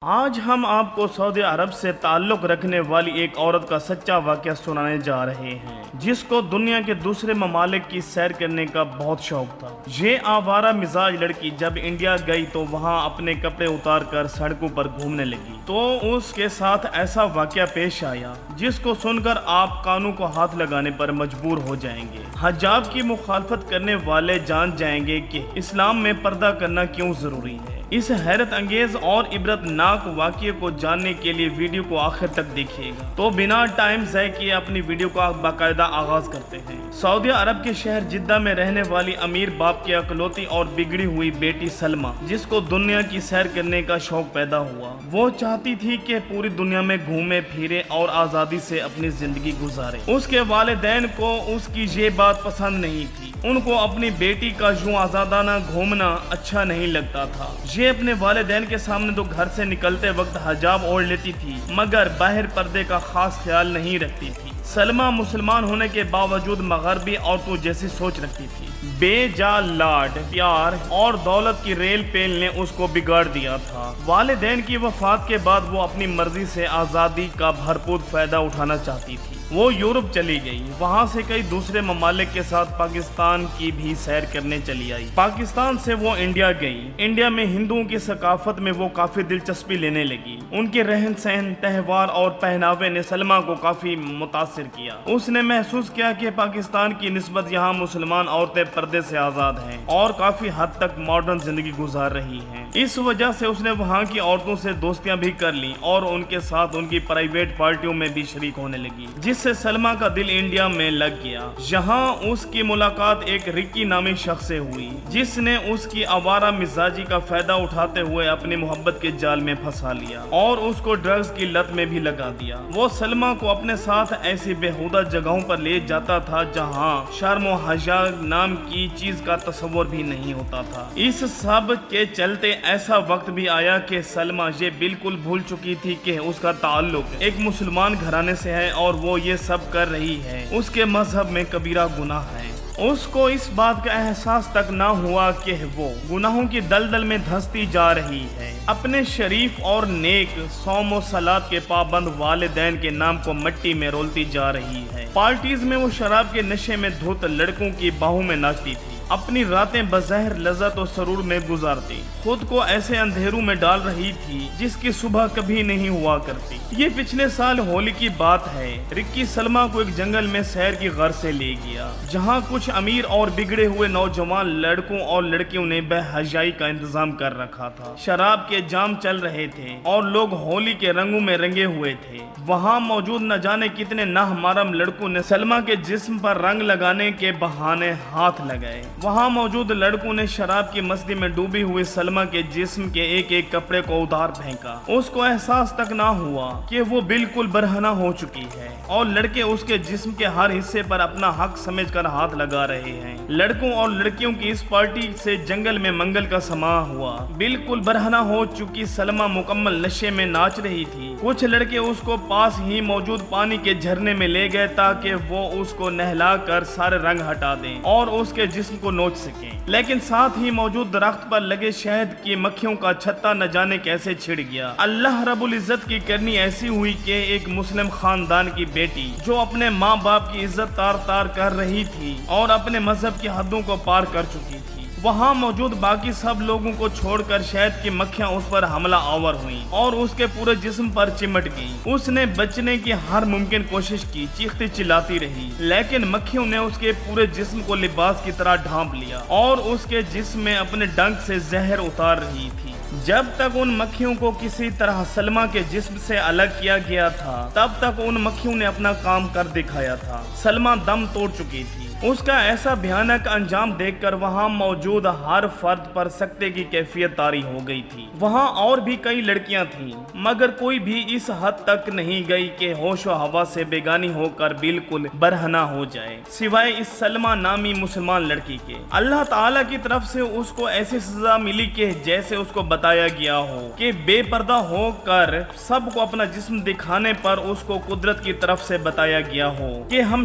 آج ہم آپ کو سعودی عرب سے تعلق رکھنے والی ایک عورت کا سچا واقعہ سنانے جا رہے ہیں جس کو دنیا کے دوسرے ممالک کی سیر کرنے کا بہت شوق تھا۔ یہ آوارہ مزاج لڑکی جب انڈیا گئی تو وہاں اپنے کپڑے اتار کر سڑکوں پر گھومنے لگی تو اس کے ساتھ ایسا واقعہ پیش آیا جس کو سن کر آپ کانوں کو ہاتھ لگانے پر مجبور ہو جائیں گے۔ حجاب کی مخالفت کرنے والے جان جائیں گے کہ اسلام میں پردہ کرنا کیوں ضروری ہے۔ اس حیرت انگیز اور عبرت ناک واقعے کو جاننے کے لیے ویڈیو کو آخر تک دیکھیے گا۔ تو بنا ٹائم ضائع کیے اپنی ویڈیو کا باقاعدہ آغاز کرتے ہیں۔ سعودی عرب کے شہر جدہ میں رہنے والی امیر باپ کی اکلوتی اور بگڑی ہوئی بیٹی سلمہ، جس کو دنیا کی سیر کرنے کا شوق پیدا ہوا، وہ چاہتی تھی کہ پوری دنیا میں گھومے پھرے اور آزادی سے اپنی زندگی گزارے۔ اس کے والدین کو اس کی یہ بات پسند نہیں تھی۔ ان کو اپنی بیٹی کا یوں آزادانہ گھومنا اچھا نہیں لگتا تھا۔ یہ اپنے والدین کے سامنے تو گھر سے نکلتے وقت حجاب اوڑھ لیتی تھی مگر باہر پردے کا خاص خیال نہیں رکھتی تھی۔ سلمہ مسلمان ہونے کے باوجود مغربی عورتوں جیسی سوچ رکھتی تھی۔ بے جا لاڈ، پیار اور دولت کی ریل پیل نے اس کو بگاڑ دیا تھا۔ والدین کی وفات کے بعد وہ اپنی مرضی سے آزادی کا بھرپور فائدہ اٹھانا چاہتی تھی۔ وہ یورپ چلی گئی، وہاں سے کئی دوسرے ممالک کے ساتھ پاکستان کی بھی سیر کرنے چلی آئی۔ پاکستان سے وہ انڈیا گئی۔ انڈیا میں ہندوؤں کی ثقافت میں وہ کافی دلچسپی لینے لگی۔ ان کے رہن سہن، تہوار اور پہناوے نے سلمہ کو کافی متاثر کیا۔ اس نے محسوس کیا کہ پاکستان کی نسبت یہاں مسلمان عورتیں پردے سے آزاد ہیں اور کافی حد تک ماڈرن زندگی گزار رہی ہیں۔ اس وجہ سے اس نے وہاں کی عورتوں سے دوستیاں بھی کر لیں اور ان کے ساتھ ان کی پرائیویٹ پارٹیوں میں بھی شریک ہونے لگی، جس سے سلمہ کا دل انڈیا میں لگ گیا۔ یہاں اس کی ملاقات ایک رکی نامی شخص سے ہوئی جس نے اس کی آوارہ مزاجی کا فائدہ اٹھاتے ہوئے اپنی محبت کے جال میں پھنسا لیا اور اس کو ڈرگز کی لت میں بھی لگا دیا۔ وہ سلمہ کو اپنے ساتھ ایسی بےہودہ جگہوں پر لے جاتا تھا جہاں شرم و حیا نام کی چیز کا تصور بھی نہیں ہوتا تھا۔ اس سب کے چلتے ایسا وقت بھی آیا کہ سلمہ یہ بالکل بھول چکی تھی کہ اس کا تعلق ایک مسلمان گھرانے سے ہے اور وہ یہ سب کر رہی ہے اس کے مذہب میں کبیرہ گناہ ہے۔ اس کو اس بات کا احساس تک نہ ہوا کہ وہ گناہوں کی دلدل میں دھنستی جا رہی ہے۔ اپنے شریف اور نیک صوم و صلات کے پابند والدین کے نام کو مٹی میں رولتی جا رہی ہے۔ پارٹیز میں وہ شراب کے نشے میں دھت لڑکوں کی باہوں میں ناچتی تھی، اپنی راتیں بظاہر لذت و سرور میں گزارتی، خود کو ایسے اندھیروں میں ڈال رہی تھی جس کی صبح کبھی نہیں ہوا کرتی۔ یہ پچھلے سال ہولی کی بات ہے۔ رکی سلمہ کو ایک جنگل میں سیر کی غرض سے لے گیا جہاں کچھ امیر اور بگڑے ہوئے نوجوان لڑکوں اور لڑکیوں نے بے حیائی کا انتظام کر رکھا تھا۔ شراب کے جام چل رہے تھے اور لوگ ہولی کے رنگوں میں رنگے ہوئے تھے۔ وہاں موجود نہ جانے کتنے نامحرم لڑکوں نے سلمہ کے جسم پر رنگ لگانے کے بہانے ہاتھ لگائے۔ وہاں موجود لڑکوں نے شراب کی مستی میں ڈوبی ہوئی سلمہ کے جسم کے ایک ایک کپڑے کو ادھار پھینکا۔ اس کو احساس تک نہ ہوا کہ وہ بالکل برہنہ ہو چکی ہے اور لڑکے اس کے جسم کے ہر حصے پر اپنا حق سمجھ کر ہاتھ لگا رہے ہیں۔ لڑکوں اور لڑکیوں کی اس پارٹی سے جنگل میں منگل کا سماں ہوا۔ بالکل برہنہ ہو چکی سلمہ مکمل نشے میں ناچ رہی تھی۔ کچھ لڑکے اس کو پاس ہی موجود پانی کے جھرنے میں لے گئے تاکہ وہ اس کو نہلا کر سارے رنگ ہٹا دیں اور اس کے جسم کو نوچ سکیں، لیکن ساتھ ہی موجود درخت پر لگے شہد کی مکھیوں کا چھتا نہ جانے کیسے چھڑ گیا۔ اللہ رب العزت کی کرنی ایسی ہوئی کہ ایک مسلم خاندان کی بیٹی جو اپنے ماں باپ کی عزت تار تار کر رہی تھی اور اپنے مذہب کی حدوں کو پار کر چکی تھی، وہاں موجود باقی سب لوگوں کو چھوڑ کر شہد کی مکھیاں اس پر حملہ آور ہوئیں اور اس کے پورے جسم پر چمٹ گئیں۔ اس نے بچنے کی ہر ممکن کوشش کی، چیختی چلاتی رہی، لیکن مکھیوں نے اس کے پورے جسم کو لباس کی طرح ڈھانپ لیا اور اس کے جسم میں اپنے ڈنک سے زہر اتار رہی تھی۔ جب تک ان مکھیوں کو کسی طرح سلمہ کے جسم سے الگ کیا گیا تھا تب تک ان مکھیوں نے اپنا کام کر دکھایا تھا۔ سلمہ دم توڑ چکی تھی۔ اس کا ایسا بھیانک انجام دیکھ کر وہاں موجود ہر فرد پر سکتے کی کیفیت طاری ہو گئی تھی۔ وہاں اور بھی کئی لڑکیاں تھیں مگر کوئی بھی اس حد تک نہیں گئی کہ ہوش و ہوا سے بیگانی ہو کر بالکل برہنہ ہو جائے، سوائے اس سلمہ نامی مسلمان لڑکی کے۔ اللہ تعالیٰ کی طرف سے اس کو ایسی سزا ملی کہ جیسے اس کو بتایا گیا ہو کہ بے پردہ ہو کر سب کو اپنا جسم دکھانے پر اس کو قدرت کی طرف سے بتایا گیا ہو کہ ہم